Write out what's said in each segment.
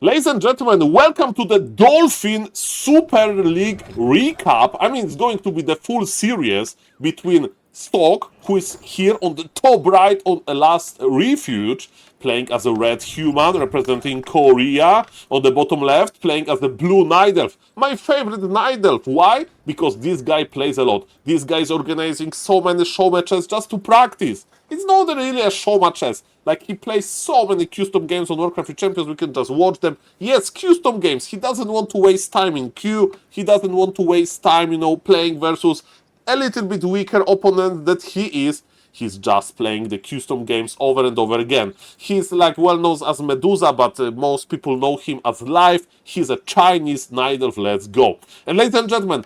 Ladies and gentlemen, welcome to the Dolphin Super League recap. I mean, it's going to be the full series between Sok, who is here on the top right on the last refuge, playing as a red human representing Korea. On the bottom left, playing as the blue night elf. My favorite night elf. Why? Because this guy plays a lot. This guy is organizing so many show matches just to practice. It's not really a show matches. Like, he plays so many custom games on Warcraft Champions, we can just watch them. Yes, custom games. He doesn't want to waste time in queue. He doesn't want to waste time, playing versus a little bit weaker opponent that he is. He's just playing the custom games over and over again. He's like well known as Medusa, but most people know him as Life. He's a Chinese night elf. Let's go. And ladies and gentlemen,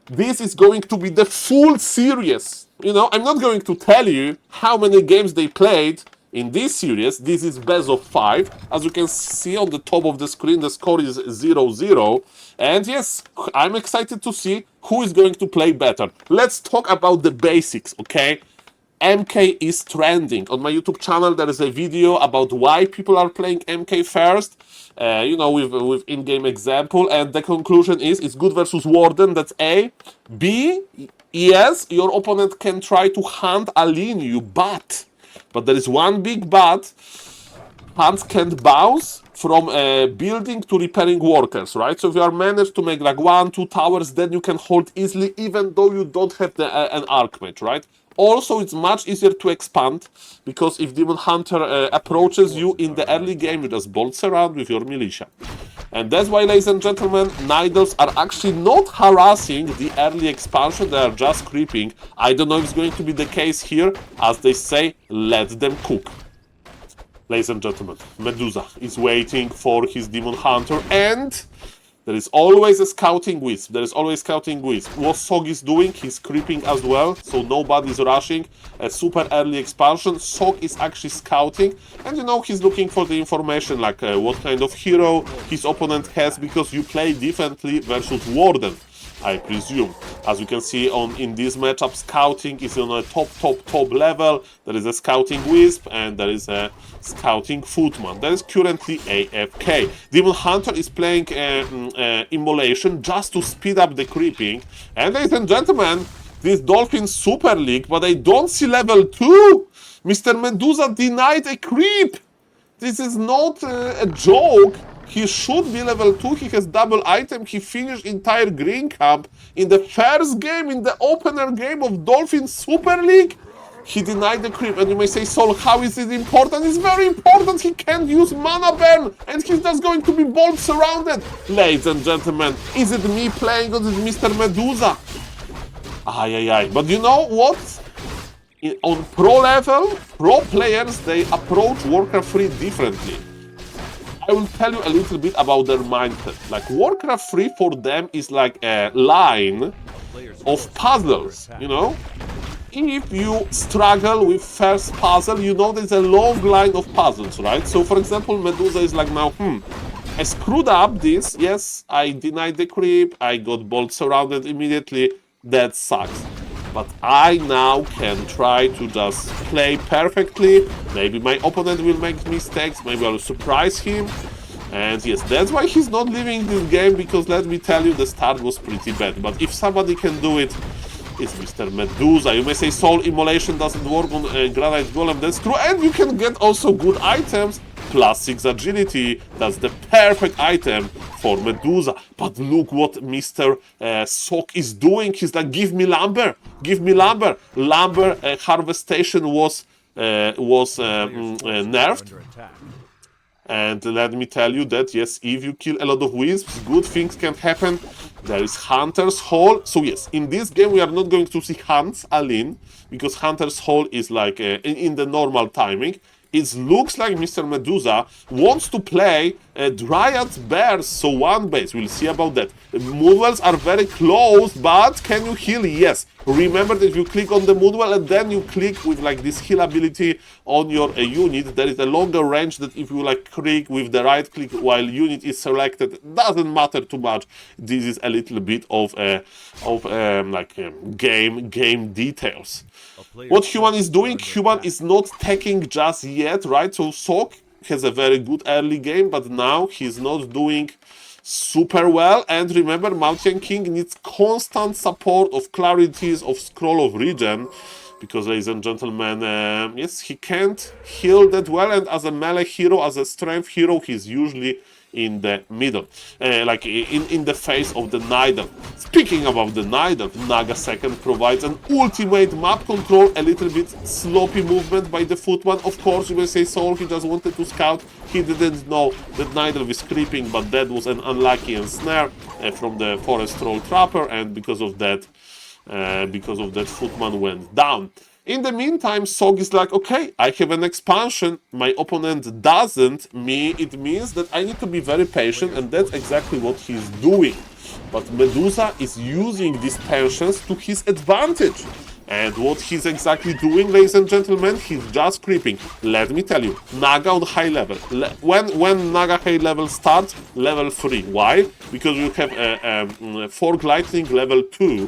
this is going to be the full series. I'm not going to tell you how many games they played in this series. This is best of 5. As you can see on the top of the screen, the score is 0-0. And yes, I'm excited to see who is going to play better. Let's talk about the basics, okay? MK is trending. On my YouTube channel, there is a video about why people are playing MK first, with in-game example, and the conclusion is it's good versus Warden, that's A. B, yes, your opponent can try to hunt align you, but there is one big but. Hunts can't bounce from building to repairing workers, right? So if you are managed to make like 1-2 towers, then you can hold easily, even though you don't have an archmage, right? Also, it's much easier to expand, because if Demon Hunter approaches you in the early game, you just bolts around with your militia. And that's why, ladies and gentlemen, Night Elves are actually not harassing the early expansion, they are just creeping. I don't know if it's going to be the case here. As they say, let them cook. Ladies and gentlemen, Medusa is waiting for his Demon Hunter, and there is always a scouting wisp. What Sok is doing, he's creeping as well, so nobody's rushing. A super early expansion. Sok is actually scouting, and he's looking for the information, like what kind of hero his opponent has, because you play differently versus Warden, I presume. As you can see in this matchup, scouting is on a top level. There is a scouting wisp and there is a scouting footman. That is currently AFK. Demon Hunter is playing immolation just to speed up the creeping. And ladies and gentlemen, this Dolphin Super League, but I don't see level 2. Mr. Medusa denied a creep. This is not a joke. He should be level 2, he has double item, he finished entire green camp in the first game, in the opener game of Dolphin Super League. He denied the creep, and you may say, Saul, how is it important? It's very important, he can't use mana burn, and he's just going to be bolt surrounded. Ladies and gentlemen, is it me playing or is it Mr. Medusa? But you know what? On pro level, pro players, they approach Warcraft 3 differently. I will tell you a little bit about their mindset. Like, Warcraft 3 for them is like a line of puzzles, If you struggle with first puzzle, there's a long line of puzzles, right? So, for example, Medusa is like now, I screwed up this. Yes, I denied the creep. I got bolt surrounded immediately. That sucks. But I now can try to just play perfectly. Maybe my opponent will make mistakes. Maybe I'll surprise him. And yes, that's why he's not leaving this game, because let me tell you, the start was pretty bad. But if somebody can do it, it's Mr. Medusa. You may say Soul Immolation doesn't work on Granite Golem. That's true. And you can get also good items. Plus 6 agility. That's the perfect item for Medusa. But look what Mr. Sok is doing. He's like, give me lumber. Give me lumber. Lumber harvestation was nerfed. And let me tell you that, yes, if you kill a lot of wisps, good things can happen. There is Hunter's Hall. So yes, in this game we are not going to see Hunts Alin, because Hunter's Hall is like in the normal timing. It looks like Mr. Medusa wants to play Dryad Bears, so one base. We'll see about that. Moonwells are very close, but can you heal? Yes. Remember that if you click on the Moonwell and then you click with like this heal ability on your unit, there is a longer range that if you like click with the right click while unit is selected, doesn't matter too much. This is a little bit of game details. What Human is doing, Human is not taking just yet, right? So Sok has a very good early game, but now he's not doing super well. And remember, Mountain King needs constant support of clarities of scroll of regen, because, ladies and gentlemen, yes, he can't heal that well, and as a melee hero, as a strength hero, he's usually in the middle, like in the face of the Nidal. Speaking about the Nidal, Naga second provides an ultimate map control, a little bit sloppy movement by the footman. Of course, you will say Saul, he just wanted to scout, he didn't know that Nidal was creeping, but that was an unlucky ensnare from the Forest Troll Trapper, and because of that, footman went down. In the meantime, Sok is like, okay, I have an expansion, my opponent doesn't, it means that I need to be very patient, and that's exactly what he's doing. But Medusa is using these tensions to his advantage. And what he's exactly doing, ladies and gentlemen, he's just creeping. Let me tell you, Naga on high level. When Naga high level starts, level 3. Why? Because you have Fork Lightning level 2.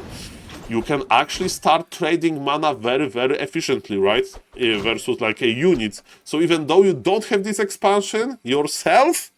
You can actually start trading mana very, very efficiently, right? Versus like a unit. So even though you don't have this expansion yourself,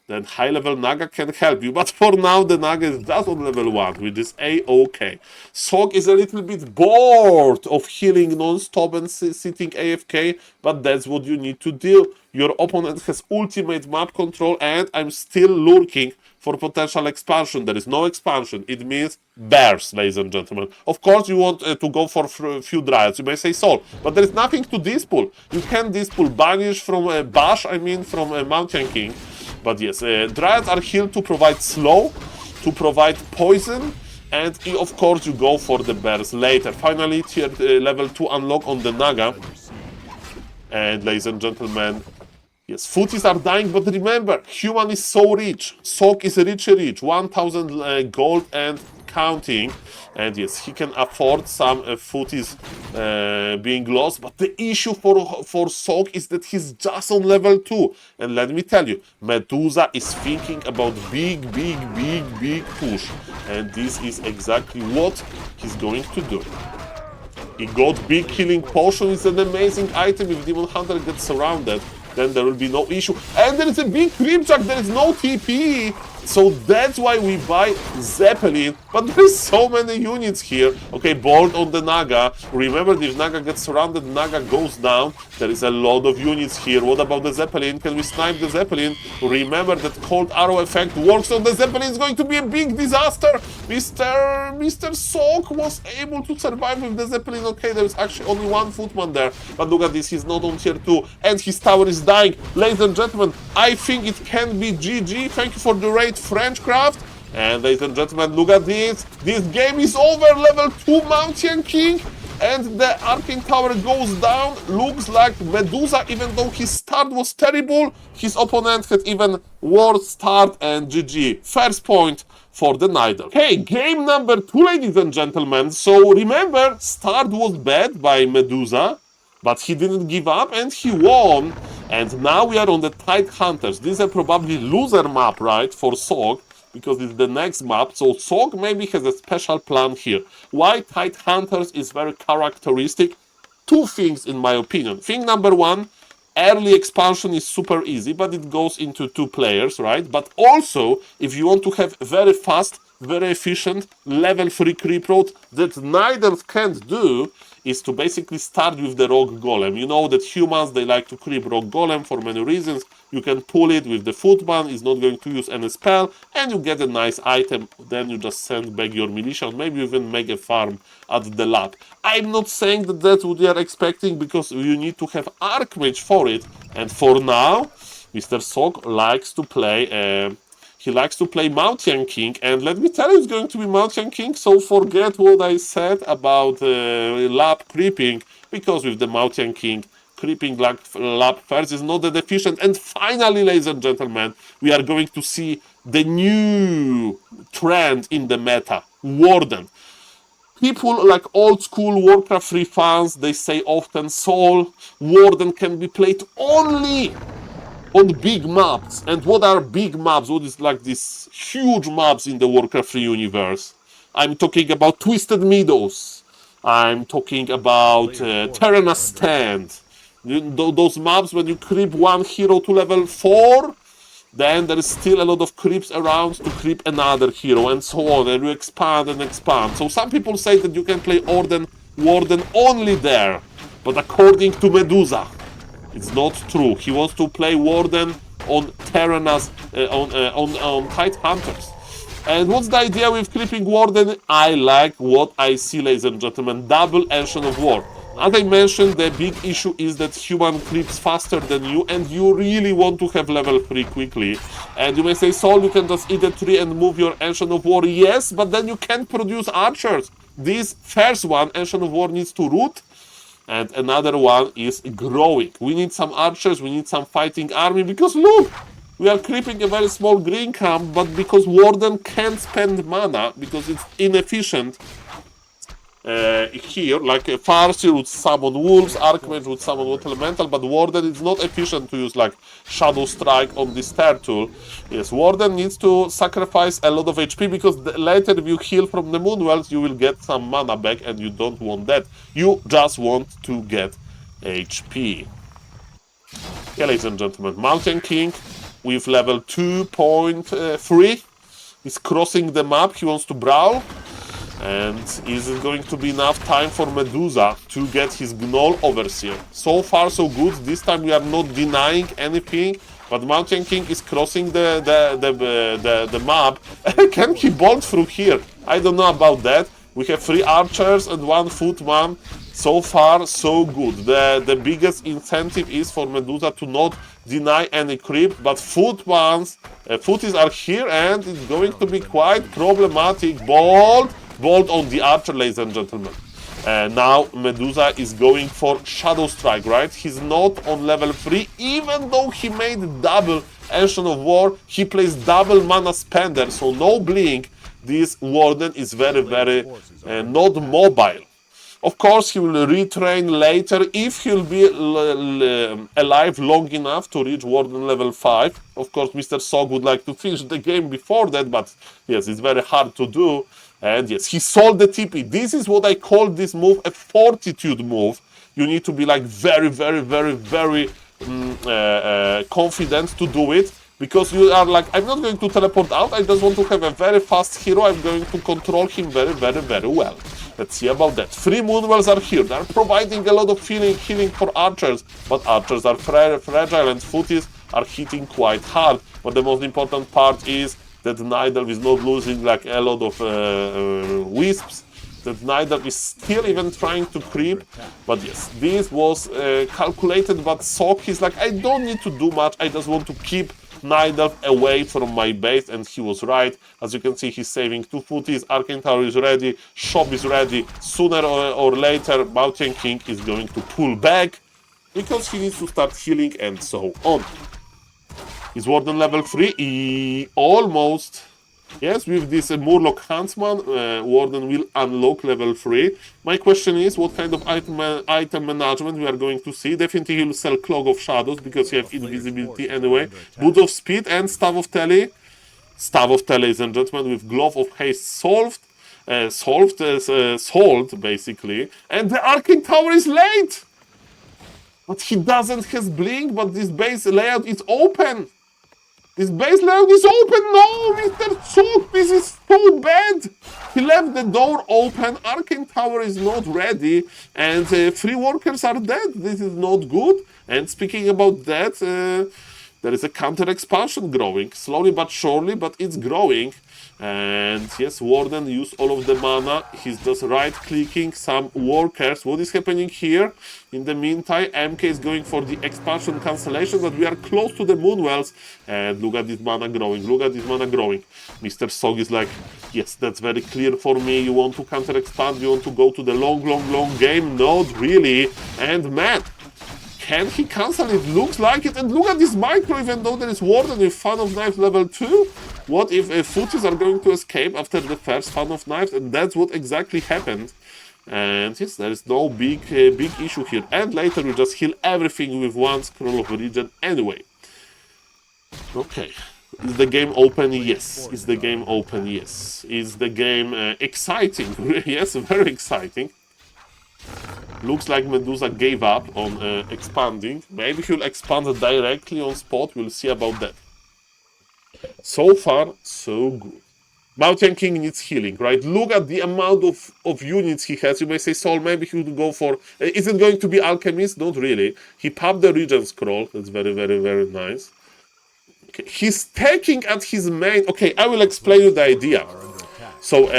then high-level Naga can help you. But for now, the Naga is just on level 1, which is A-OK. Sok is a little bit bored of healing non-stop and sitting AFK, but that's what you need to deal. Your opponent has ultimate map control, and I'm still lurking for potential expansion. There is no expansion. It means bears, ladies and gentlemen. Of course, you want to go for a few dryads. You may say Soul, but there is nothing to dispull. You can dispull banish from from Mountain King. But yes, dryads are here to provide slow, to provide poison, and of course you go for the bears later. Finally, tier level 2 unlock on the Naga. And ladies and gentlemen, yes, footies are dying, but remember, human is so rich. Sok is rich, 1000 gold and counting. And yes, he can afford some footies being lost. But the issue for Sok is that he's just on level 2. And let me tell you, Medusa is thinking about big push. And this is exactly what he's going to do. He got big healing potion. It's an amazing item. If Demon Hunter gets surrounded, then there will be no issue. And there is a big creepjack. There is no TP. So that's why we buy Zeppelin. But there's so many units here. Okay, board on the Naga. Remember, if Naga gets surrounded, Naga goes down. There is a lot of units here. What about the Zeppelin? Can we snipe the Zeppelin? Remember that cold arrow effect works on the Zeppelin. It's going to be a big disaster. Mr. Sok was able to survive with the Zeppelin. Okay, there is actually only one footman there. But look at this, he's not on tier 2. And his tower is dying. Ladies and gentlemen, I think it can be GG. Thank you for the raid, Frenchcraft. And ladies and gentlemen, look at this. This game is over. Level 2 Mountain King. And the Arcane Tower goes down. Looks like Medusa, even though his start was terrible, his opponent had even worse start, and GG. First point for the Nidal. Okay, game number 2, ladies and gentlemen. So remember, start was bad by Medusa, but he didn't give up and he won. And now we are on the Tide Hunters. This is a probably loser map, right, for Sok, because it's the next map. So Sok maybe has a special plan here. Why Tide Hunters is very characteristic? Two things in my opinion. Thing number 1, early expansion is super easy, but it goes into 2 players, right? But also, if you want to have very fast, very efficient, level 3 creep road that neither can't do, is to basically start with the Rogue Golem. You know that humans, they like to creep Rogue Golem for many reasons. You can pull it with the footman, it's not going to use any spell, and you get a nice item. Then you just send back your militia, and maybe even make a farm at the lab. I'm not saying that that's what you are expecting, because you need to have Archmage for it. And for now, Mr. Sok likes to play... he likes to play Mountain King, and let me tell you, it's going to be Mountain King, so forget what I said about lab creeping, because with the Mountain King, creeping lab first is not that efficient. And finally, ladies and gentlemen, we are going to see the new trend in the meta, Warden. People like old school Warcraft 3 fans, they say often, Soul, Warden can be played only on big maps. And what are big maps? What is like these huge maps in the Warcraft 3 universe? I'm talking about Twisted Meadows. I'm talking about Terrana Stand. Those maps when you creep one hero to level 4, then there is still a lot of creeps around to creep another hero and so on, and you expand and expand. So some people say that you can play Warden only there, but according to Medusa, it's not true. He wants to play Warden on Terranas, on Tide Hunters. And what's the idea with creeping Warden? I like what I see, ladies and gentlemen. Double Ancient of War. As I mentioned, the big issue is that human creeps faster than you, and you really want to have level 3 quickly. And you may say, Saul, you can just eat a tree and move your Ancient of War. Yes, but then you can't produce archers. This first one, Ancient of War, needs to root, and another one is growing. We need some archers, we need some fighting army, because look, we are creeping a very small green camp, but because Warden can't spend mana, because it's inefficient here, like Farseer would summon wolves, Archmage would summon Water Elemental, but Warden is not efficient to use like Shadow Strike on this turtle. Yes, Warden needs to sacrifice a lot of HP, because later if you heal from the Moonwells, you will get some mana back, and you don't want that. You just want to get HP. Yeah, ladies and gentlemen, Mountain King with level 2.3 is crossing the map. He wants to brawl. And is it going to be enough time for Medusa to get his Gnoll Overseer? So far, so good. This time we are not denying anything, but Mountain King is crossing the map. Can he bolt through here? I don't know about that. We have 3 archers and 1 footman. So far, so good. The biggest incentive is for Medusa to not deny any creep, but footies are here, and it's going to be quite problematic. Bolt on the archer, ladies and gentlemen. Now Medusa is going for Shadow Strike, right? He's not on level 3, even though he made double Ancient of War, he plays double mana spender, so no blink. This Warden is very, very not mobile. Of course, he will retrain later if he'll be alive long enough to reach Warden level 5. Of course, Mr. Sok would like to finish the game before that, but yes, it's very hard to do. And yes, he sold the TP. This is what I call this move a fortitude move. You need to be like very, very, very, very confident to do it. Because you are like, I'm not going to teleport out, I just want to have a very fast hero, I'm going to control him very, very, very well. Let's see about that. 3 Moonwells are here, they're providing a lot of healing for archers, but archers are fragile and footies are hitting quite hard. But the most important part is that Nidal is not losing like a lot of wisps, that Nidal is still even trying to creep. But yes, this was calculated, but Sok is like, I don't need to do much, I just want to keep Nidal away from my base, and he was right. As you can see, he's saving 2 footies, Arcane Tower is ready, Shop is ready. Sooner or later, Mountain King is going to pull back, because he needs to start healing and so on. Is Warden level 3? Almost. Yes, with this Murloc Huntsman, Warden will unlock level 3. My question is, what kind of item management we are going to see? Definitely he'll sell Clog of Shadows, because he has invisibility anyway. Boot of Speed and Staff of Tele. Staff of Tele, ladies and gentlemen, with Glove of Haste solved, basically. And the Arcane Tower is late! But he doesn't have Blink, but this base layout is open! This base layout is open! No, Mr. Sok, this is so bad! He left the door open, Arcane Tower is not ready, and 3 workers are dead. This is not good. And speaking about that, there is a counter-expansion growing. Slowly but surely, but it's growing. And yes, Warden used all of the mana. He's just right-clicking some workers. What is happening here? In the meantime, MK is going for the expansion cancellation, but we are close to the Moonwells. And look at this mana growing. Look at this mana growing. Mr. Sok is like, yes, that's very clear for me. You want to counter-expand? You want to go to the long game? Not really. And man, can he cancel it? Looks like it. And look at this micro, even though there is Warden with Fan of Knives level 2. What if footies are going to escape after the first Fan of Knives? And that's what exactly happened. And yes, there is no big issue here. And later we just heal everything with 1 Scroll of Regen anyway. Okay. Is the game open? Yes. Is the game open? Yes. Is the game exciting? Yes, very exciting. Looks like Medusa gave up on expanding. Maybe he'll expand directly on spot. We'll see about that. So far, so good. Mountain King needs healing, right? Look at the amount of units he has. You may say, Saul, maybe he would go for... is it going to be Alchemist? Not really. He popped the Regent Scroll. That's very, very, very nice. Okay. He's taking at his main... Okay, I will explain you the idea. So,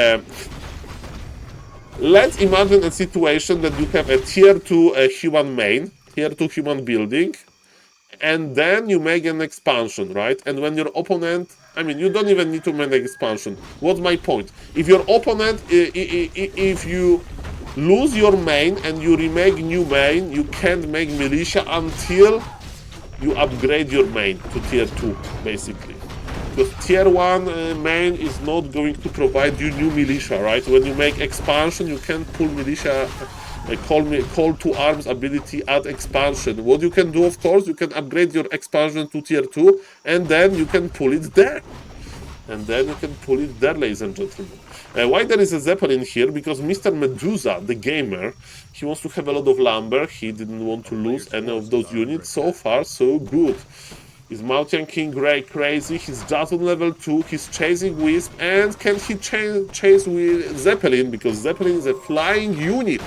let's imagine a situation that you have a tier 2 human main, tier 2 human building, and then you make an expansion, right? And when your opponent, I mean, you don't even need to make an expansion. What's my point? If your opponent, if you lose your main and you remake new main, you can't make militia until you upgrade your main to tier 2, basically. Because tier 1 main is not going to provide you new militia, right? When you make expansion, you can't pull militia, call to arms ability at expansion. What you can do, of course, you can upgrade your expansion to tier 2, and then you can pull it there. Ladies and gentlemen. Why there is a Zeppelin here? Because Mr. Medusa, the gamer, he wants to have a lot of lumber. He didn't want to lose any of those units. So far, so good. Is Mountain King crazy? He's just on level 2. He's chasing Wisp. And can he chase with Zeppelin? Because Zeppelin is a flying unit.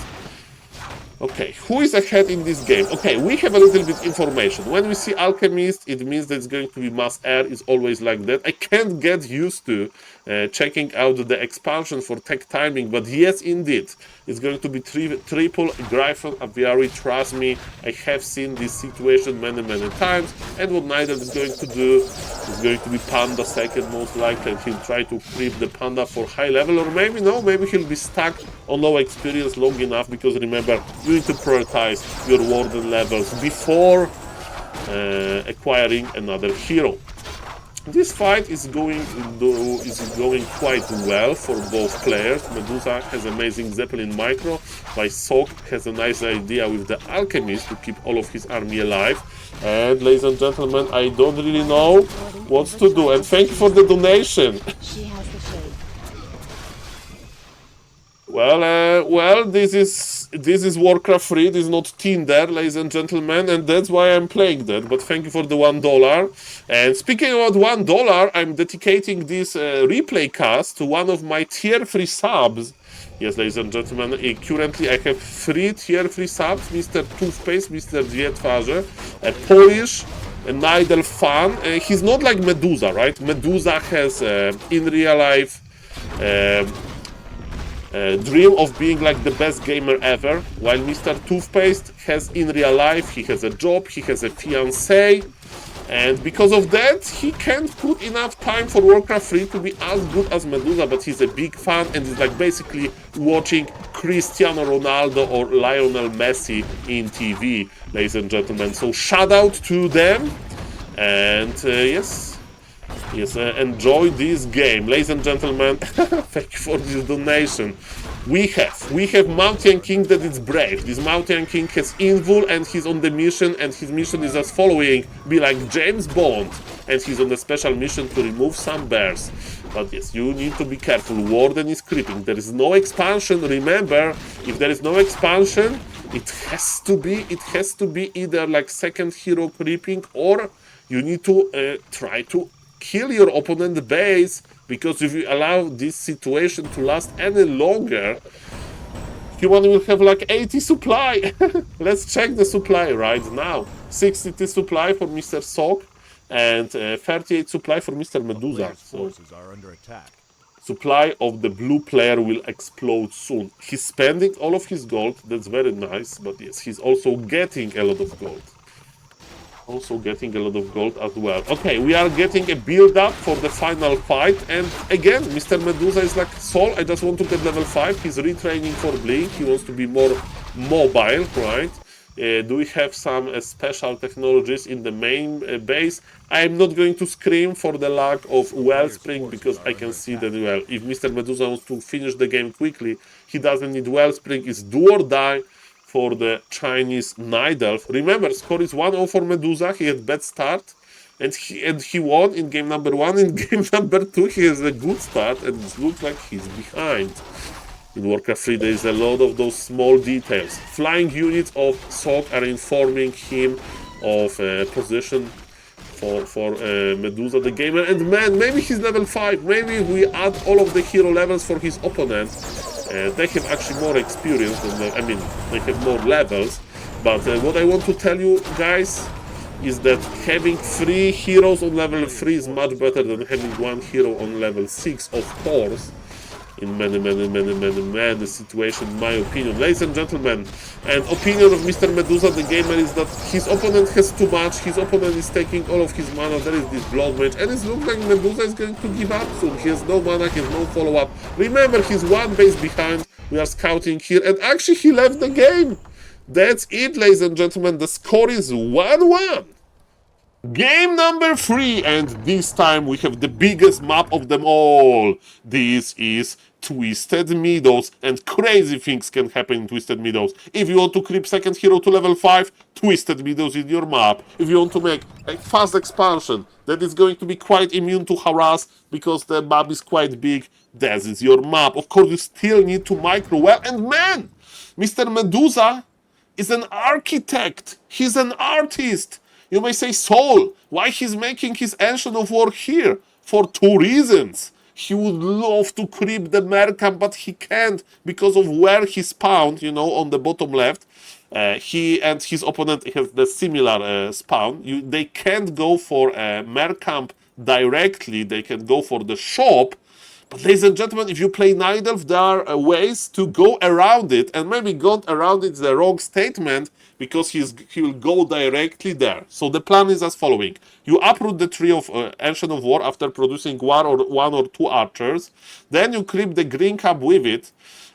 Okay, who is ahead in this game? Okay, we have a little bit information. When we see Alchemist, it means that it's going to be Mass Air. It's always like that. I can't get used to checking out the expansion for tech timing, but yes, indeed, it's going to be triple Gryphon Aviary. Trust me, I have seen this situation many, many times. And what Nidal is going to do is going to be Panda second, most likely, and he'll try to creep the Panda for high level, or maybe no, maybe he'll be stuck on low experience long enough, because remember, you need to prioritize your Warden levels before acquiring another hero. This fight is going quite well for both players. Medusa has amazing Zeppelin micro, while Sok has a nice idea with the Alchemist to keep all of his army alive. And ladies and gentlemen, I don't really know what to do. And thank you for the donation. Well, this is Warcraft 3. This is not Tinder, ladies and gentlemen, and that's why I'm playing that. But thank you for the $1. And speaking about $1, I'm dedicating this replay cast to one of my tier 3 subs. Yes, ladies and gentlemen, currently I have 3 tier 3 subs: Mr. Toothpaste, Mr. Dwie a Polish, a Nidal fan. He's not like Medusa, right? Medusa has in real life. Dream of being like the best gamer ever, while Mr. Toothpaste has in real life, he has a job, he has a fiancé, and because of that, he can't put enough time for Warcraft 3 to be as good as Medusa, but he's a big fan and is like basically watching Cristiano Ronaldo or Lionel Messi in TV, ladies and gentlemen. So shout out to them, and yes, enjoy this game, ladies and gentlemen. Thank you for this donation. We have Mountain King that is brave. This Mountain King has Invul and he's on the mission, and his mission is as following: be like James Bond, and he's on a special mission to remove some bears. But yes, you need to be careful. Warden is creeping. There is no expansion. Remember, if there is no expansion, it has to be either like second hero creeping, or you need to try to kill your opponent base, because if you allow this situation to last any longer, human will have like 80 supply. Let's check the supply right now. 60 supply for Mr. Sok and 38 supply for Mr. Medusa. So supply of the blue player will explode soon. He's spending all of his gold. That's very nice, but yes, he's also getting a lot of gold. As well. Okay, we are getting a build-up for the final fight, and again, Mr. Medusa is like, Saul, I just want to get level 5. He's retraining for Blink. He wants to be more mobile, right? Do we have some special technologies in the main base? I'm not going to scream for the lack of Wellspring, because I can see that, well, if Mr. Medusa wants to finish the game quickly, he doesn't need Wellspring. It's do or die for the Chinese Nidal. Remember, score is 1-0 for Medusa. He had bad start, and he won in game number 1. In game number 2, he has a good start, and it looks like he's behind. In Warcraft 3, there is a lot of those small details. Flying units of Sok are informing him of position for Medusa the gamer. And man, maybe he's level 5. Maybe we add all of the hero levels for his opponent. They have actually more experience than they have more levels. But what I want to tell you guys is that having 3 heroes on level 3 is much better than having 1 hero on level 6, of course. In many situations, in my opinion. Ladies and gentlemen, and opinion of Mr. Medusa the gamer is that his opponent has too much, his opponent is taking all of his mana, there is this blood match, and it looks like Medusa is going to give up soon. He has no mana, he has no follow-up. Remember, he's 1 base behind, we are scouting here, and actually he left the game. That's it, ladies and gentlemen, the score is 1-1. Game number 3, and this time we have the biggest map of them all. This is Twisted Meadows, and crazy things can happen in Twisted Meadows. If you want to creep second hero to level 5, Twisted Meadows is your map. If you want to make a fast expansion that is going to be quite immune to harass because the map is quite big, that is your map. Of course, you still need to micro well, and man, Mr. Medusa is an architect. He's an artist. You may say, Saul, why he's making his Ancient of War here? For 2 reasons. He would love to creep the Mercamp, but he can't because of where he spawned, you know, on the bottom left. He and his opponent have the similar spawn. They can't go for Mercamp directly. They can go for the shop. But ladies and gentlemen, if you play Night Elf, there are ways to go around it, and maybe going around it is the wrong statement, because he will go directly there. So the plan is as following. You uproot the tree of Ancient of War after producing 1 or 2 archers, then you creep the green cap with it,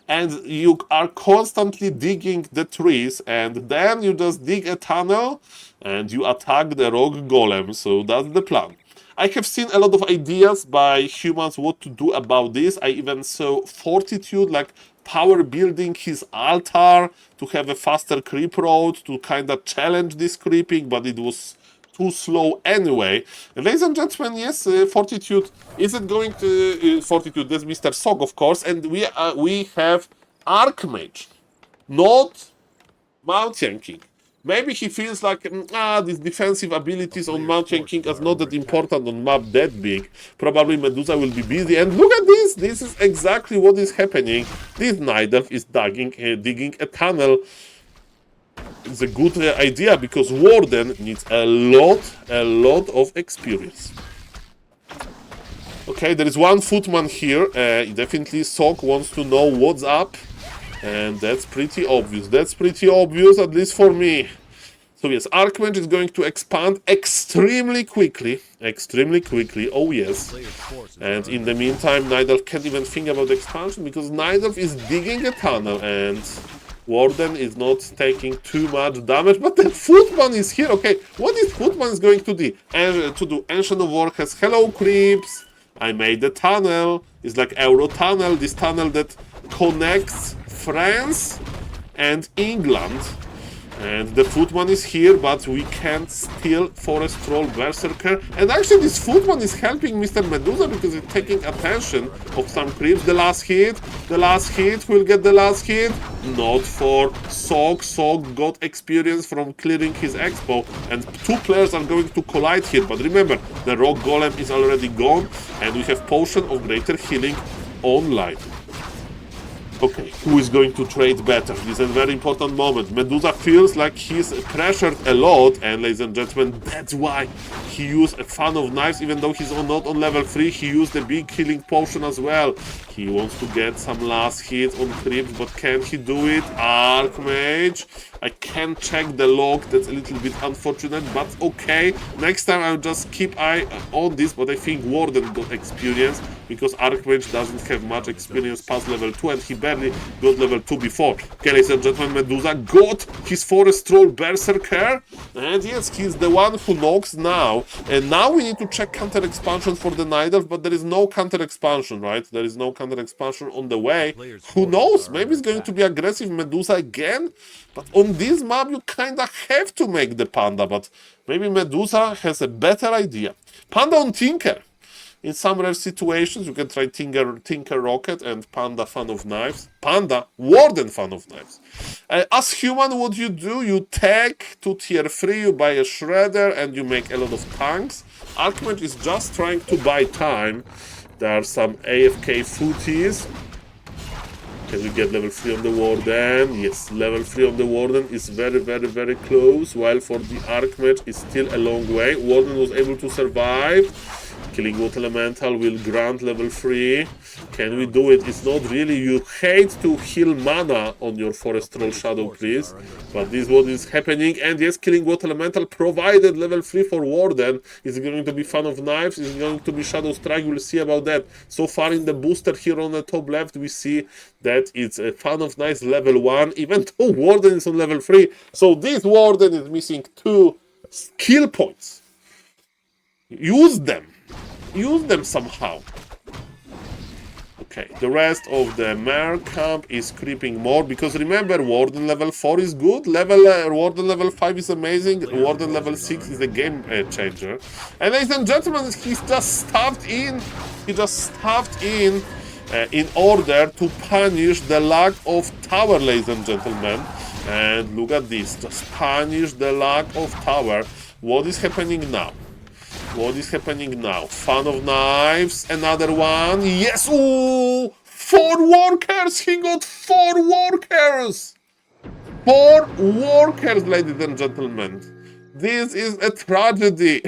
and you are constantly digging the trees, and then you just dig a tunnel, and you attack the rogue golem. So that's the plan. I have seen a lot of ideas by humans what to do about this. I even saw Fortitude, like power building his altar to have a faster creep road to kind of challenge this creeping, but it was too slow anyway. And ladies and gentlemen, yes, Fortitude isn't going to... Fortitude, that's Mr. Sok, of course, and we have Archmage, not Mountain King. Maybe he feels like, these defensive abilities on Mountain King are not that important on map that big. Probably Medusa will be busy. And look at this! This is exactly what is happening. This Night Elf is digging a tunnel. It's a good idea because Warden needs a lot of experience. Okay, there is one footman here. Definitely Sok wants to know what's up. And that's pretty obvious. That's pretty obvious, at least for me. So yes, Archmage is going to expand extremely quickly. Extremely quickly, oh yes. And in the meantime, Night Elf can't even think about expansion because Night Elf is digging a tunnel and Warden is not taking too much damage. But the Footman is here. Okay, what is Footman is going to do? Ancient of War has hello creeps. I made the tunnel. It's like Euro tunnel. This tunnel that connects France and England, and the Footman is here, but we can't steal Forest Troll Berserker. And actually this Footman is helping Mr. Medusa because he's taking attention of some creeps. The last hit will get the last hit, not for Sok. Sok got experience from clearing his expo, and 2 players are going to collide here. But remember, the Rock Golem is already gone, and we have Potion of Greater Healing online. Okay, who is going to trade better? This is a very important moment. Medusa feels like he's pressured a lot, and ladies and gentlemen, that's why he used a fan of knives. Even though he's not on level 3, he used a big healing potion as well. He wants to get some last hits on creeps, but can he do it? Archmage. I can't check the log, that's a little bit unfortunate, but okay. Next time I'll just keep eye on this, but I think Warden got experience, because Archmage doesn't have much experience past level 2, and he barely got level 2 before. Okay, ladies and gentlemen, Medusa got his Forest Troll Berserker, and yes, he's the one who knocks now. And now we need to check counter expansion for the Night Elf, but there is no counter expansion, right? There is no counter expansion on the way. Who knows? Maybe it's going to be aggressive Medusa again, but on this map you kinda have to make the Panda, but maybe Medusa has a better idea. Panda on Tinker. In some rare situations, you can try Tinker Rocket and Panda Fan of Knives. Panda, Warden Fan of Knives. As human, what you do, you take to tier 3, you buy a Shredder, and you make a lot of tanks. Archmage is just trying to buy time. There are some AFK footies. Can we get level 3 on the Warden? Yes, level 3 on the Warden is very, very, very close, while for the Archmage it's still a long way. Warden was able to survive. Killing Water Elemental will grant level 3. Can we do it? It's not really. You hate to heal mana on your Forest Troll Shadow, please. But this is what is happening. And yes, killing Water Elemental provided level 3 for Warden. Is going to be Fan of Knives. Is going to be Shadow Strike. We'll see about that. So far in the booster here on the top left, we see that it's a Fan of Knives level 1. Even though Warden is on level 3. So this Warden is missing 2 skill points. Use them. Use them somehow. Okay, the rest of the Mare camp is creeping more, because remember, Warden level 4 is good, Warden level 5 is amazing, Warden level 6 is a game changer. And ladies and gentlemen, he's just stuffed in, in order to punish the lack of tower, ladies and gentlemen. And look at this, just punish the lack of tower. What is happening now? What is happening now? Fan of Knives, another one. Yes! Ooh! 4 workers! He got 4 workers! 4 workers, ladies and gentlemen. This is a tragedy.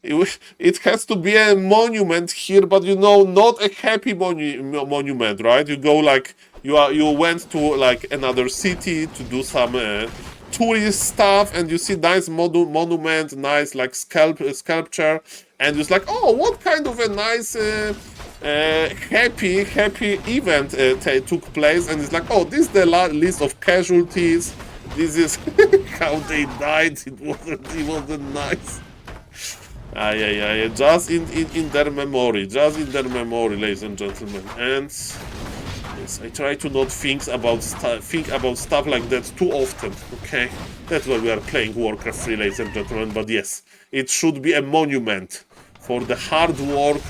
It has to be a monument here, but you know, not a happy monument, right? You go like, you went to like another city to do some tourist stuff, and you see nice monument, nice like sculpture, and it's like, oh, what kind of a nice happy event took place, and it's like, oh, this is the list of casualties, this is how they died. It wasn't nice. Yeah, just in their memory, ladies and gentlemen. And yes, I try to not think about stuff like that too often, okay? That's why we are playing Warcraft 3, ladies and gentlemen. But yes, it should be a monument for the hard work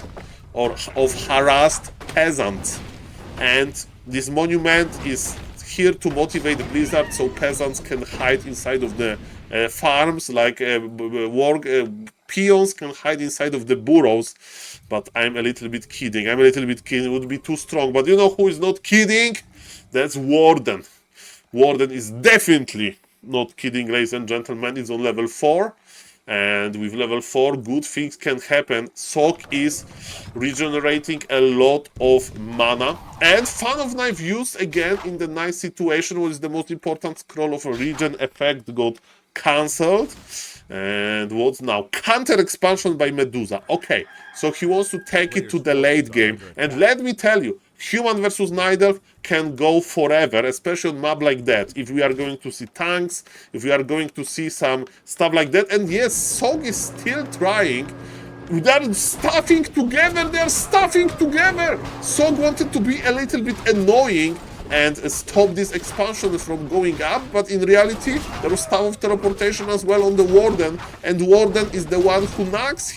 of harassed peasants. And this monument is here to motivate Blizzard, so peasants can hide inside of the farms, like peons can hide inside of the burrows. But I'm a little bit kidding. It would be too strong. But you know who is not kidding? That's Warden. Warden is definitely not kidding, ladies and gentlemen. It's on level 4. And with level 4, good things can happen. Sok is regenerating a lot of mana. And Fan of Knife used again in the nice situation, what is the most important scroll of a regen effect got cancelled. And what's now? Counter expansion by Medusa. Okay, so he wants to take it to the late game. And let me tell you, Human versus Night Elf can go forever, especially on map like that. If we are going to see tanks, if we are going to see some stuff like that. And yes, Sok is still trying. They're stuffing together. Sok wanted to be a little bit annoying and stop this expansion from going up, but in reality, there was staff of teleportation as well on the Warden, and Warden is the one who knocks.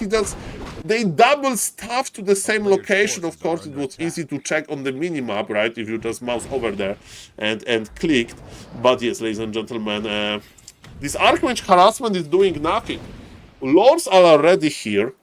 They double staff to the same location. Of course, it was easy to check on the minimap, right? If you just mouse over there and clicked. But yes, ladies and gentlemen, this Archmage harassment is doing nothing. Lords are already here.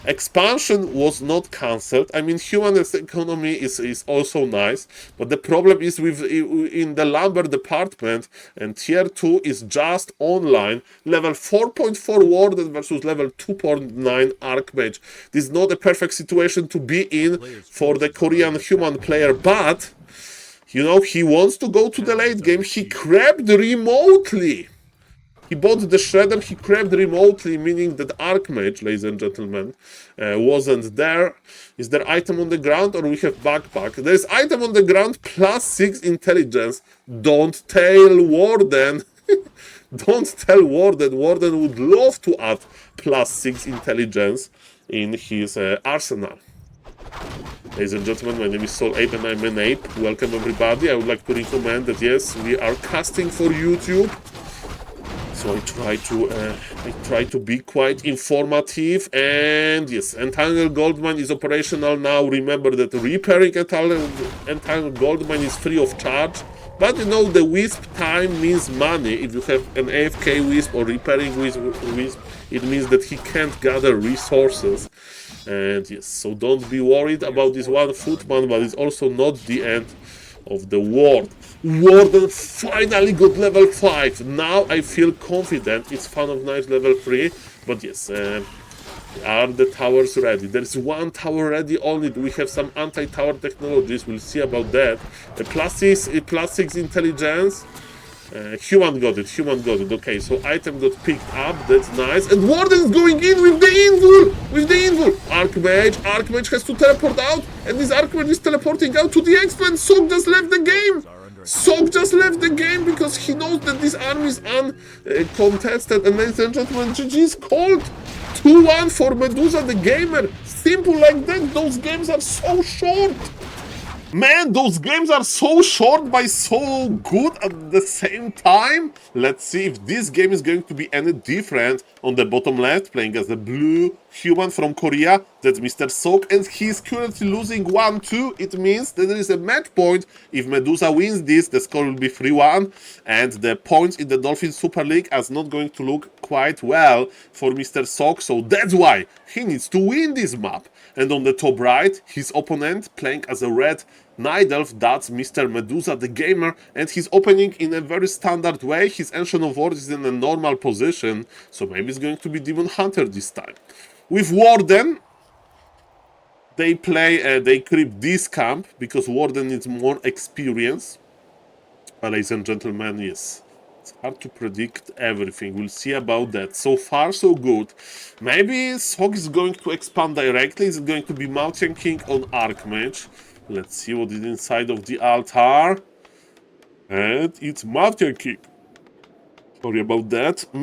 Expansion was not cancelled. I mean, human economy is also nice, but the problem is in the lumber department, and tier 2 is just online. Level 4.4 Warden versus level 2.9 Archmage. This is not a perfect situation to be in for the Korean human player, but you know, he wants to go to the late game. He crept remotely. He bought the Shredder, he crept remotely, meaning that Archmage, ladies and gentlemen, wasn't there. Is there item on the ground, or we have backpack? There's item on the ground, +6 intelligence. Don't tell Warden. Don't tell Warden. Warden would love to add +6 intelligence in his arsenal. Ladies and gentlemen, my name is SaulApe and I'm an ape. Welcome everybody. I would like to recommend that yes, we are casting for YouTube. So I try to be quite informative, and yes, Entangled Goldmine is operational now. Remember that repairing Entangled Goldmine is free of charge. But you know, the Wisp time means money. If you have an AFK Wisp or repairing Wisp, it means that he can't gather resources. And yes, so don't be worried about this one footman, but it's also not the end of the world. Warden finally got level 5. Now I feel confident. It's Fan of Knives level 3. But yes, are the towers ready? There's one tower ready only. We have some anti-tower technologies. We'll see about that. The plastics intelligence. Human got it. Okay, so item got picked up. That's nice. And Warden's going in with the invul. Archmage has to teleport out. And this Archmage is teleporting out to the Expo. And Sok just left the game. Because he knows that this army is uncontested. And ladies and gentlemen, GG's called. 2-1 for Medusa the Gamer. Simple like that. Those games are so short. Man, those games are so short but so good at the same time. Let's see if this game is going to be any different. On the bottom left, playing as the blue human from Korea, that's Mr. Sok, and he's currently losing 1-2. It means that there is a match point. If Medusa wins this, the score will be 3-1, and the points in the Dolphin Super League are not going to look quite well for Mr. Sok, so that's why he needs to win this map. And on the top right, his opponent playing as a red Night Elf, that's Mr. Medusa the Gamer, and he's opening in a very standard way. His Ancient of Wars is in a normal position, so maybe it's going to be Demon Hunter this time. With Warden, they creep this camp, because Warden needs more experience. But ladies and gentlemen, yes, it's hard to predict everything. We'll see about that. So far, so good. Maybe Sok is going to expand directly. Is it going to be Mountain King on Archmage? Let's see what is inside of the altar. And it's Mountain King. Sorry about that. It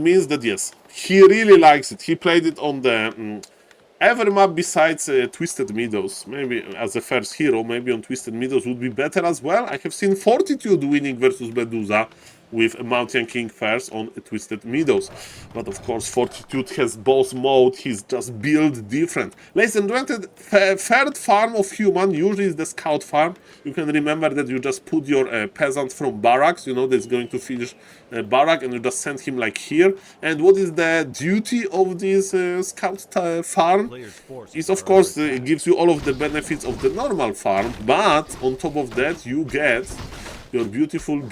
means that yes, he really likes it. He played it on the every map besides Twisted Meadows. Maybe as a first hero, maybe on Twisted Meadows would be better as well. I have seen Fortitude winning versus Medusa with Mountain King first on Twisted Meadows. But of course, Fortitude has boss mode, he's just built different. Ladies and gentlemen, third farm of human usually is the scout farm. You can remember that you just put your peasant from barracks, you know, that's going to finish barrack, and you just send him like here. And what is the duty of this scout farm? Is of course it gives you all of the benefits of the normal farm, but on top of that you get your beautiful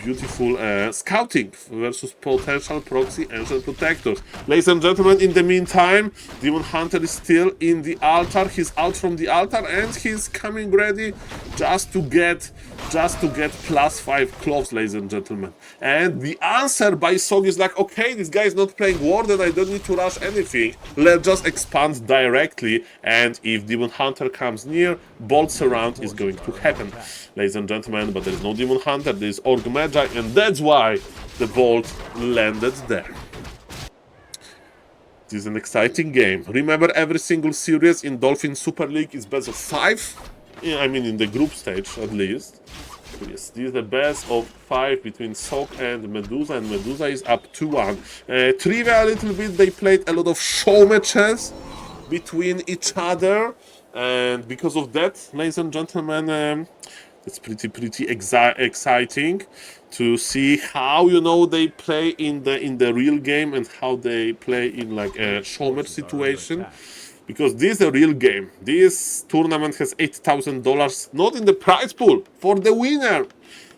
scouting versus potential proxy ancient protectors. Ladies and gentlemen, in the meantime, Demon Hunter is still in the altar. He's out from the altar and he's coming ready just to get +5 cloves, ladies and gentlemen. And the answer by Sok is like, okay, this guy is not playing Warden, I don't need to rush anything. Let's just expand directly, and if Demon Hunter comes near, Bolt Surround is going to happen, ladies and gentlemen. But there is no Demon Hunter, there is Orc Magi, and that's why the Bolt landed there. This is an exciting game. Remember, every single series in Dolphin Super League is best of 5. I mean, in the group stage at least. Yes, this is the best of 5 between Sok and Medusa is up 2-1. Trivia a little bit, they played a lot of show matches between each other, and because of that, ladies and gentlemen, it's pretty exciting to see how, you know, they play in the real game and how they play in like a show match situation. Because this is a real game. This tournament has $8,000, not in the prize pool, for the winner.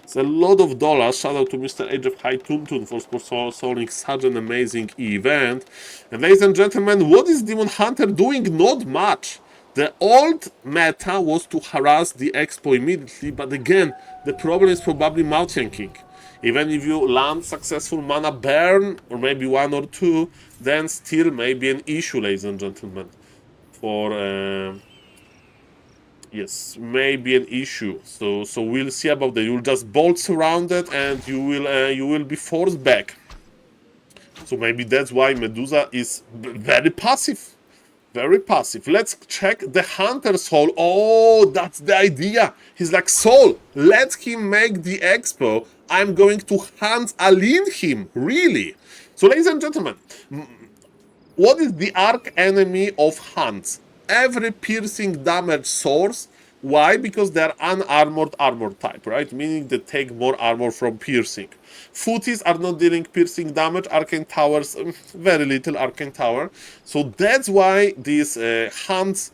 It's a lot of dollars. Shout out to Mr. Age of High Tuntun for sponsoring such an amazing event. And ladies and gentlemen, what is Demon Hunter doing? Not much. The old meta was to harass the Expo immediately, but again, the problem is probably Mountain King. Even if you land successful mana burn, or maybe 1 or 2, then still may be an issue, ladies and gentlemen. Yes, maybe an issue. So we'll see about that. You'll just bolt surrounded and you will be forced back. So maybe that's why Medusa is very passive. Very passive. Let's check the Hunter's Soul. Oh, that's the idea. He's like, Soul, let him make the expo. I'm going to Hans Aline him. Really? So, ladies and gentlemen, what is the arch enemy of Hunts? Every piercing damage source. Why? Because they're unarmored armor type, right? Meaning they take more armor from piercing. Footies are not dealing piercing damage. Arcane towers, very little arcane tower. So that's why this Hunts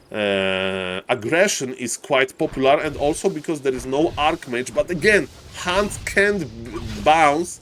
aggression is quite popular, and also because there is no archmage. But again, Hunts can't bounce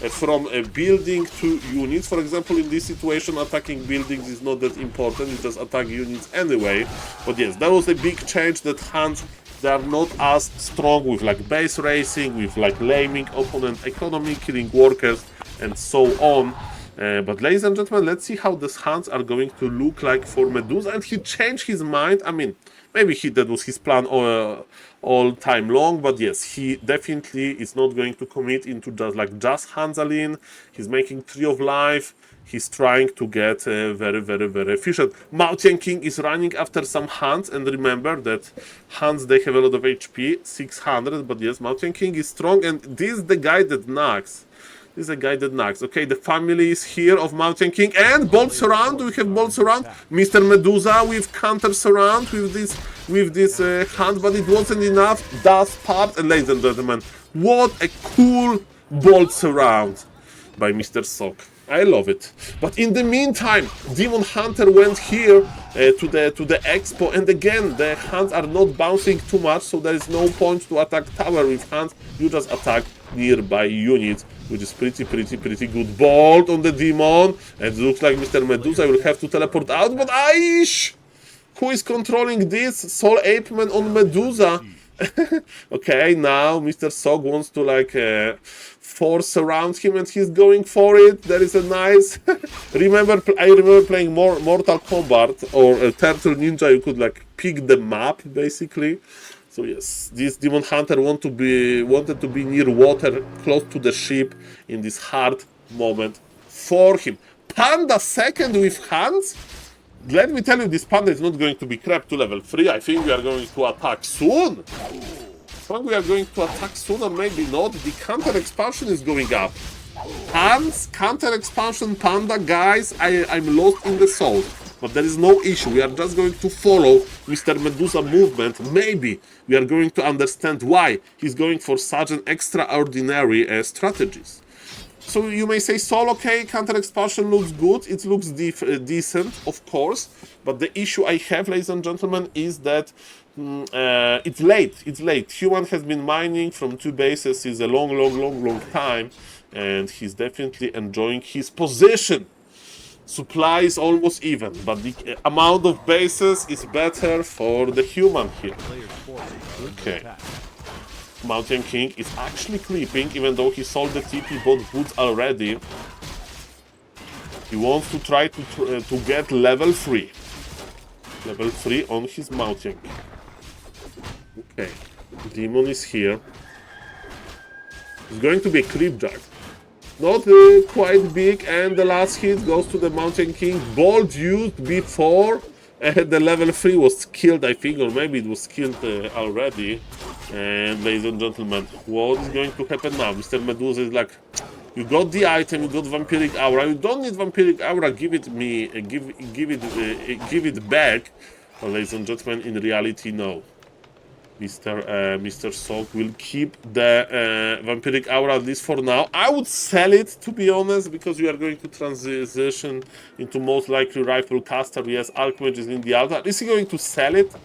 from a building to units. For example, in this situation, attacking buildings is not that important, you just attack units anyway. But yes, that was a big change, that Hunts, they are not as strong with like base racing, with like laming opponent economy, killing workers, and so on. But ladies and gentlemen, let's see how these Hunts are going to look like for Medusa. And he changed his mind. I mean, maybe that was his plan all time long, but yes, he definitely is not going to commit into just Hanzaline. He's making Tree of Life. He's trying to get very efficient. Mountain King is running after some Hunts, and remember that Hunts, they have a lot of HP, 600, but yes, Mountain King is strong, and this is the guy that knocks. This is a guy that knocks. Okay, the family is here of Mountain King. And Bolt Surround. We have Bolt Surround. Mr. Medusa with Counter Surround with this Hunt, but it wasn't enough. Dust popped. And ladies and gentlemen, what a cool Bolt Surround by Mr. Sok. I love it. But in the meantime, Demon Hunter went here to the expo, and again the Hunts are not bouncing too much, so there is no point to attack tower with Hunts. You just attack nearby units, which is pretty good. Bolt on the Demon, and it looks like Mr. Medusa will have to teleport out, but Aish! Who is controlling this? SaulApeMan on Medusa. Okay, now Mr. Sok wants to like force around him, and he's going for it. There is a nice I remember playing more Mortal Kombat or Turtle Ninja. You could like pick the map basically. So yes, this Demon Hunter wanted to be near water, close to the ship, in this hard moment for him. Panda second with Hunts. Let me tell you, this Panda is not going to be crept to level 3. I think we are going to attack soon. I think we are going to attack soon, or maybe not. The counter expansion is going up. Hunts, counter expansion, Panda, guys, I'm lost in the soul. But there is no issue. We are just going to follow Mr. Medusa movement. Maybe we are going to understand why he's going for such an extraordinary strategies. So you may say, Saul, okay, counter expansion looks good, it looks decent, of course, but the issue I have, ladies and gentlemen, is that it's late. Human has been mining from 2 bases is a long time, and he's definitely enjoying his position. Supply is almost even, but the amount of bases is better for the human here. Okay. Mountain King is actually creeping, even though he sold the TP bot goods already. He wants to try to get level 3. Level 3 on his Mountain King. Okay, Demon is here. It's going to be a creep jug. Not quite big, and the last hit goes to the Mountain King. Bolt used before the level 3 was killed, I think, or maybe it was killed already. And ladies and gentlemen, what is going to happen now? Mr. Medusa is like, you got the item, you got Vampiric Aura, you don't need Vampiric Aura, give it me, give it back. But ladies and gentlemen, in reality, no. Mr. Sok will keep the Vampiric Aura, at least for now. I would sell it, to be honest, because we are going to transition into most likely Rifle Caster. Yes, Archmage is in the altar. Is he going to sell it?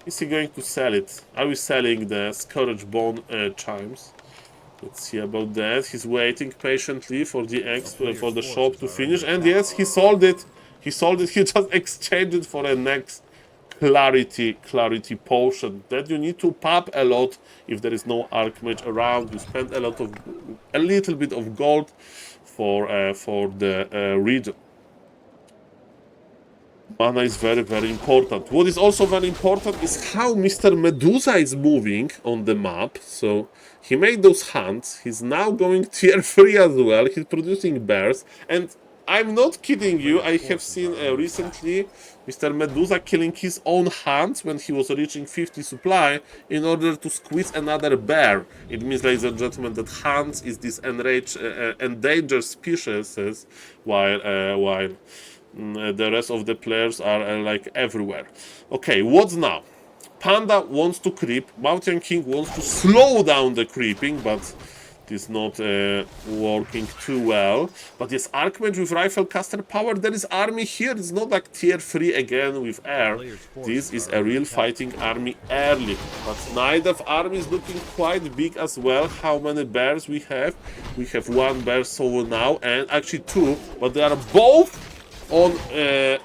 Is he going to sell it? Are we selling the Scourge Bone Chimes? Let's see about that. He's waiting patiently for the shop to finish. And yes, he sold it. He sold it. He just exchanged it for a next clarity potion that you need to pop a lot if there is no Archmage around. You spend a little bit of gold for the region. Mana is very important. What is also very important is how Mr. Medusa is moving on the map. So he made those hunts. He's now going tier 3 as well. He's producing bears. And I'm not kidding you. I have seen recently Mr. Medusa killing his own hands when he was reaching 50 supply in order to squeeze another bear. It means, ladies and gentlemen, that Hans is this endangered species, while the rest of the players are like everywhere. Okay, what's now? Panda wants to creep, Mountain King wants to slow down the creeping, but it is not working too well. But yes, Archmage with Rifle Caster power, there is army here. It's not like tier 3 again with air. This is a real fighting army early. But Night army is looking quite big as well. How many bears we have? We have one bear so now, and actually two, but they are both on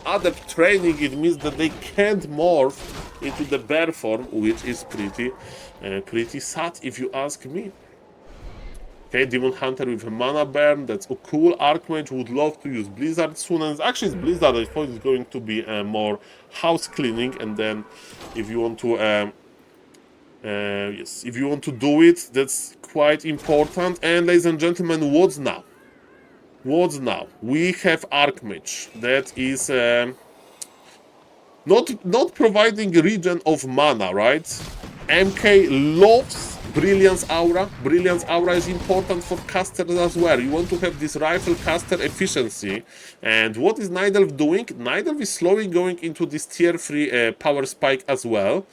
adept training. It means that they can't morph into the bear form, which is pretty sad if you ask me. Okay, Demon Hunter with a mana burn, that's a cool. Archmage would love to use Blizzard soon, and actually it's Blizzard, I thought it's going to be more house cleaning, and then if you want to yes, if you want to do it, that's quite important. And ladies and gentlemen, what's now? What's now? We have Archmage that is not providing a region of mana, right? MK loves Brilliance Aura. Brilliance Aura is important for casters as well. You want to have this rifle caster efficiency. And what is Night Elf doing? Night Elf is slowly going into this tier 3 power spike as well.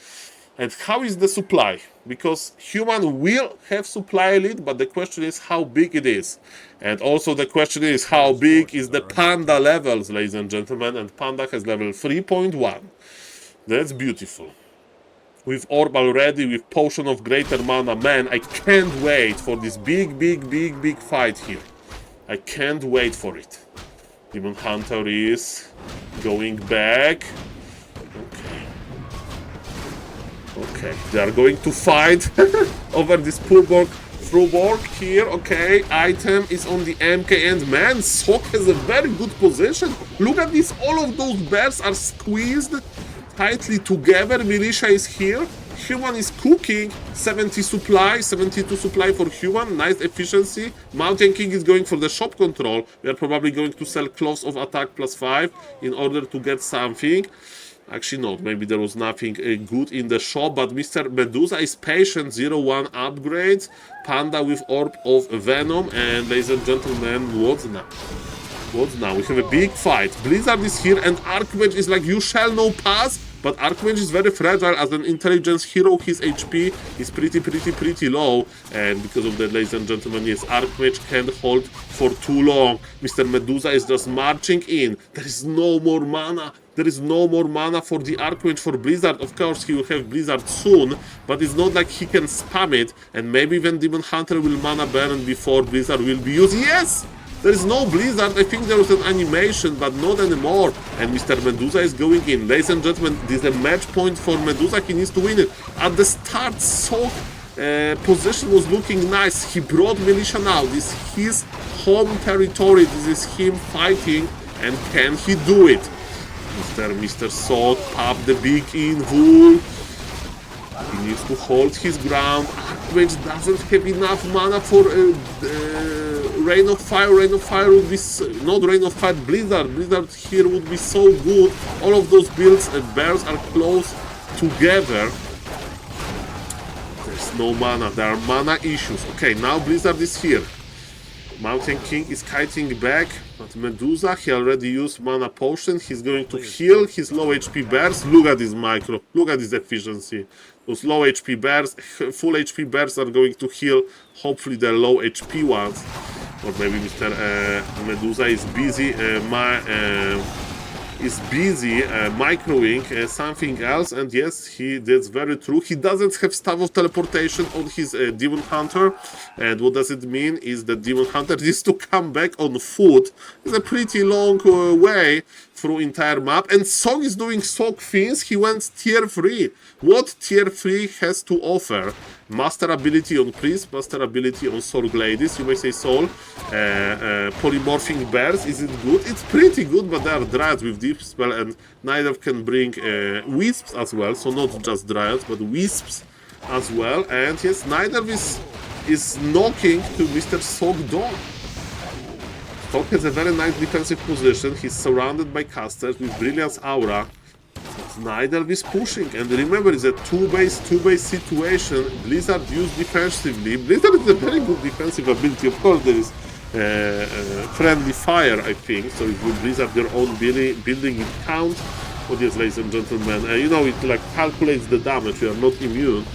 And how is the supply? Because human will have supply lead, but the question is how big it is. And also the question is how big is the Panda levels, ladies and gentlemen. And Panda has level 3.1. That's beautiful. With Orb already, with Potion of Greater Mana, man, I can't wait for this big fight here. I can't wait for it. Demon Hunter is going back. Okay, they are going to fight over this Fruborg here. Okay, item is on the MK, and man, Sok has a very good position. Look at this, all of those bears are squeezed tightly together. Militia is here. Human is cooking. 70 supply, 72 supply for human. Nice efficiency. Mountain King is going for the shop control. We are probably going to sell cloths of attack +5 in order to get something. Actually, not. Maybe there was nothing good in the shop, but Mr. Medusa is patient. 0-1 upgrades. Panda with Orb of Venom. And ladies and gentlemen, what's now? What's now? We have a big fight. Blizzard is here, and Archmage is like, you shall no pass. But Archmage is very fragile as an intelligence hero. His HP is pretty low. And because of that, ladies and gentlemen, yes, Archmage can't hold for too long. Mr. Medusa is just marching in. There is no more mana. There is no more mana for the Archmage for Blizzard. Of course, he will have Blizzard soon, but it's not like he can spam it. And maybe even Demon Hunter will mana burn before Blizzard will be used. Yes! There is no Blizzard. I think there was an animation, but not anymore. And Mr. Medusa is going in. Ladies and gentlemen, this is a match point for Medusa. He needs to win it. At the start, Sok position was looking nice. He brought Militia now. This is his home territory. This is him fighting. And can he do it? Mr. Sok popped the big invul. He needs to hold his ground. Archmage doesn't have enough mana for Rain of Fire. Rain of Fire would be not Rain of Fire. Blizzard. Blizzard here would be so good. All of those builds and bears are close together. There's no mana. There are mana issues. Okay, now Blizzard is here. Mountain King is kiting back, but Medusa, he already used mana potion. He's going to heal his low HP bears. Look at this micro. Look at this efficiency. Those low HP bears, full HP bears are going to heal, hopefully the low HP ones. Or maybe Mr. Medusa is busy microing something else, and yes, that's very true. He doesn't have Staff of Teleportation on his Demon Hunter, and what does it mean is that Demon Hunter needs to come back on foot. It's a pretty long way through entire map, and Sok is doing Sok things. He went tier 3. What tier 3 has to offer? Master ability on Priest, master ability on Soul Gladies. You may say Soul. Polymorphing bears, is it good? It's pretty good, but there are Dryads with Deep Spell, and neither can bring Wisps as well, so not just Dryads, but Wisps as well. And yes, neither is knocking to Mr. Sok door. Sok has a very nice defensive position. He's surrounded by casters with Brilliance Aura. Nidelv is pushing, and remember, it's a two-base situation. Blizzard used defensively. Blizzard is a very good defensive ability. Of course, there is friendly fire, I think. So if you Blizzard their own building, it counts. But yes, ladies and gentlemen, you know, it like calculates the damage. You are not immune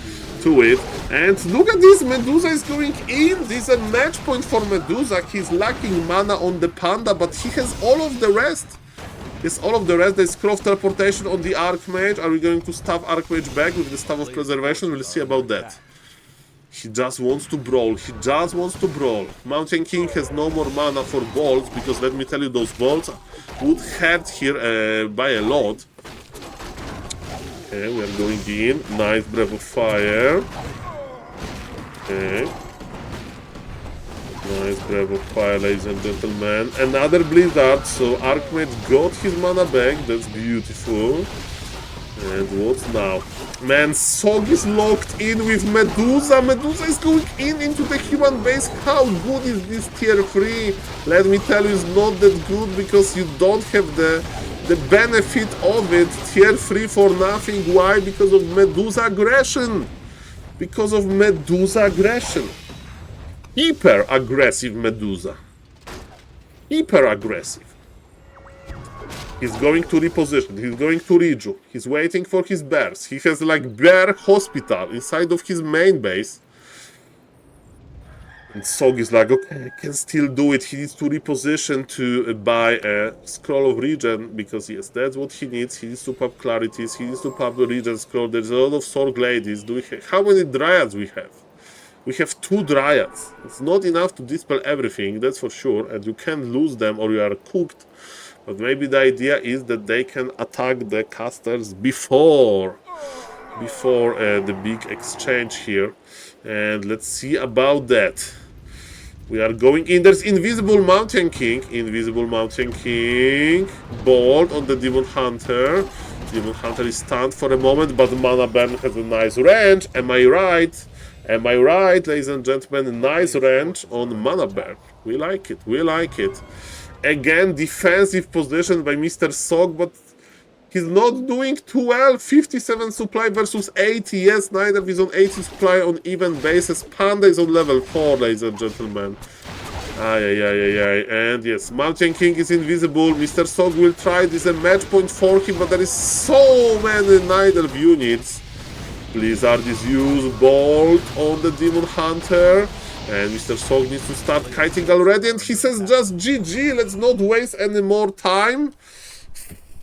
to it. And look at this, Medusa is going in. This is a match point for Medusa. He's lacking mana on the Panda, but he has all of the rest. Yes, all of the rest. There's cross teleportation on the Archmage. Are we going to staff Archmage back with the Staff of Preservation? We'll see about that. He just wants to brawl. He just wants to brawl. Mountain King has no more mana for bolts, because let me tell you, those bolts would hurt here by a lot. Okay, we are going in. Nice Breath of Fire. Okay. Nice Breath of Fire, ladies and gentlemen. Another Blizzard, so Archmage got his mana back. That's beautiful. And what now? Man, Sok is locked in with Medusa. Medusa is going into the human base. How good is this tier 3? Let me tell you, it's not that good, because you don't have the benefit of it. Tier 3 for nothing. Why? Because of Medusa aggression. Because of Medusa aggression. Hyper aggressive Medusa. Hyper aggressive. He's going to reposition. He's going to reju. He's waiting for his bears. He has like bear hospital inside of his main base. And Sok is like, okay, I can still do it. He needs to reposition to buy a scroll of regen, because yes, that's what he needs. He needs to pop clarities. He needs to pop the regen scroll. There's a lot of Sorg ladies. Do we have, how many dryads we have? We have 2 dryads. It's not enough to dispel everything, that's for sure, and you can lose them or you are cooked. But maybe the idea is that they can attack the casters before the big exchange here. And let's see about that. We are going in. There's Invisible Mountain King. Invisible Mountain King. Bolt on the Demon Hunter. Demon Hunter is stunned for a moment, but Mana Burn has a nice range. Am I right? Am I right, ladies and gentlemen? Nice range on Mana Burn. We like it. We like it. Again, defensive position by Mr. Sok, but he's not doing too well. 57 supply versus 80. Yes, Nidelv is on 80 supply on even basis. Panda is on level 4, ladies and gentlemen. And yes, Mountain King is invisible. Mr. Sok will try. This is a match point for him, but there is so many Nidelv units. Blizzard is used. Bolt on the Demon Hunter. And Mr. Sok needs to start kiting already, and he says just GG, let's not waste any more time.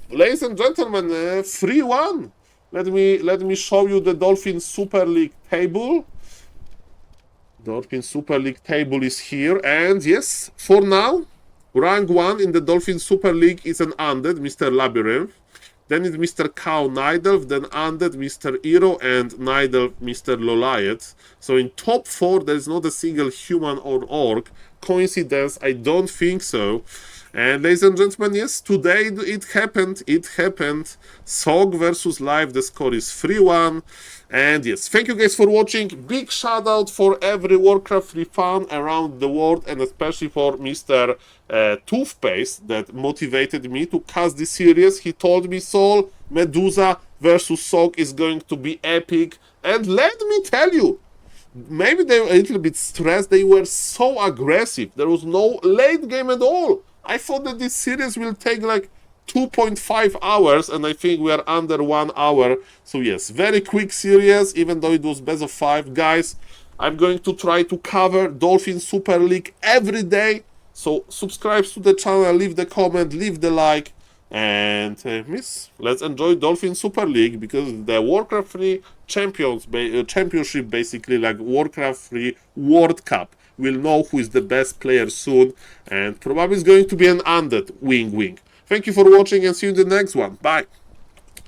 Ladies and gentlemen, 3-1. Let me show you the Dolphin Super League table. Dolphin Super League table is here, and yes, for now, rank 1 in the Dolphin Super League is an undead, Mr. Labyrinth. Then it's Mr. Cow Nidelv, then Undead, Mr. Hero, and Nidelv, Mr. Loliet. So in top 4, there is not a single human or orc. Coincidence? I don't think so. And ladies and gentlemen, yes, today it happened. It happened. Sok versus Life. The score is 3-1. And yes, thank you guys for watching. Big shout out for every Warcraft 3 fan around the world, and especially for Mr. Toothpaste that motivated me to cast this series. He told me, Saul, Medusa versus Sok is going to be epic. And let me tell you, maybe they were a little bit stressed. They were so aggressive. There was no late game at all. I thought that this series will take like 2.5 hours, and I think we are under 1 hour. So yes, very quick series, even though it was best of 5. Guys, I'm going to try to cover Dolphin Super League every day. So subscribe to the channel, leave the comment, leave the like, and let's enjoy Dolphin Super League, because the Warcraft 3 championship, basically like Warcraft 3 World Cup. We'll know who is the best player soon, and probably it's going to be an undead. Wing. Thank you for watching, and see you in the next one. Bye.